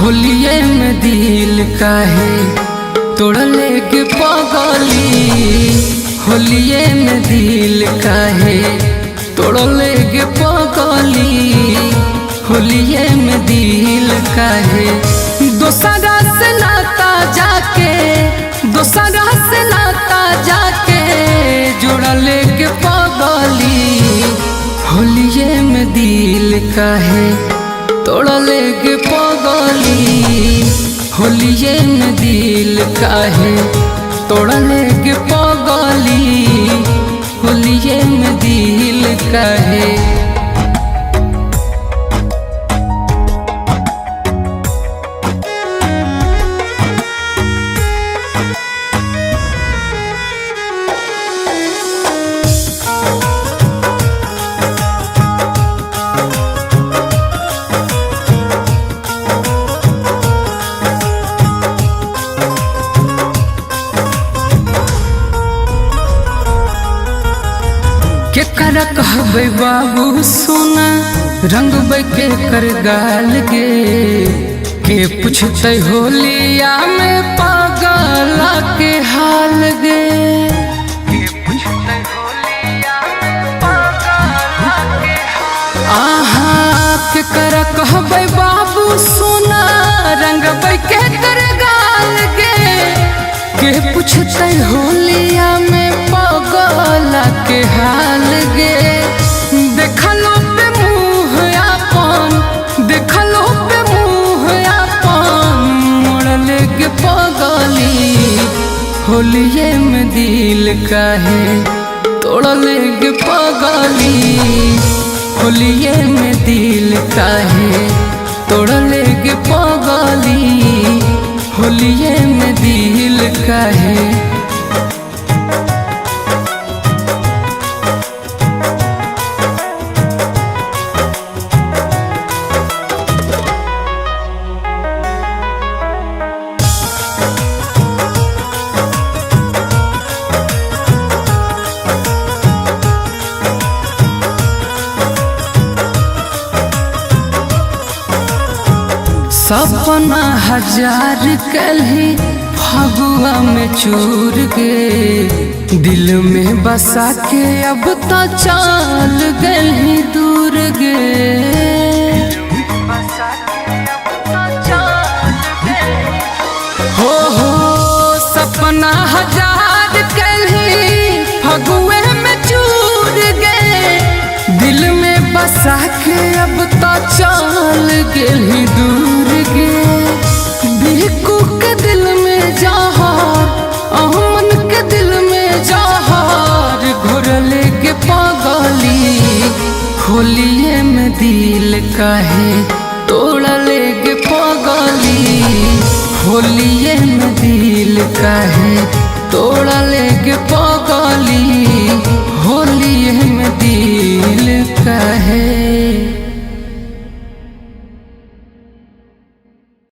होलिये में दिल काहे तोड़ले के पगली। होलिये में दिल काहे तोड़ले के पगली। होलिये में दिल काहे दोसरा से नाता जाके, दोसरा से नाता जाके जोड़ले के पगली। होलिये में दिल काहे तोड़ले के पगली। होलिये में दिल काहे तोड़ले के पगली। होलिये में दिल काहे केकरा कहबै बाबू सोना रंग के कर गाल के पूछते होलिया में पागला के हाल गे। आहा केकरा कहबै बाबू सोना रंग के कर गाल के पूछते होलिया में पागला के हाल गे। देखलो पे मुँह अपन, देखलो पे मुँह अपन मोड़ले के पगली। होलिये में दिल काहे तोड़ले के पगली। होलिये में दिल काहे तोड़ले के पगली। होलिये में दिल काहे सपना हजार कलही फगुआ में चूर गे। दिल में बसा के अब तो चल गई दूर गे। हो सपना हजार कलही फगुए में चूर गे। दिल में बसा के अब तो चल गई दूर गे। बिकू के दिल में जहर, अमन के दिल में जहर घोरले के पगली। होलिये में दिल काहे तोड़ले के पगली। होलिये में दिल काहे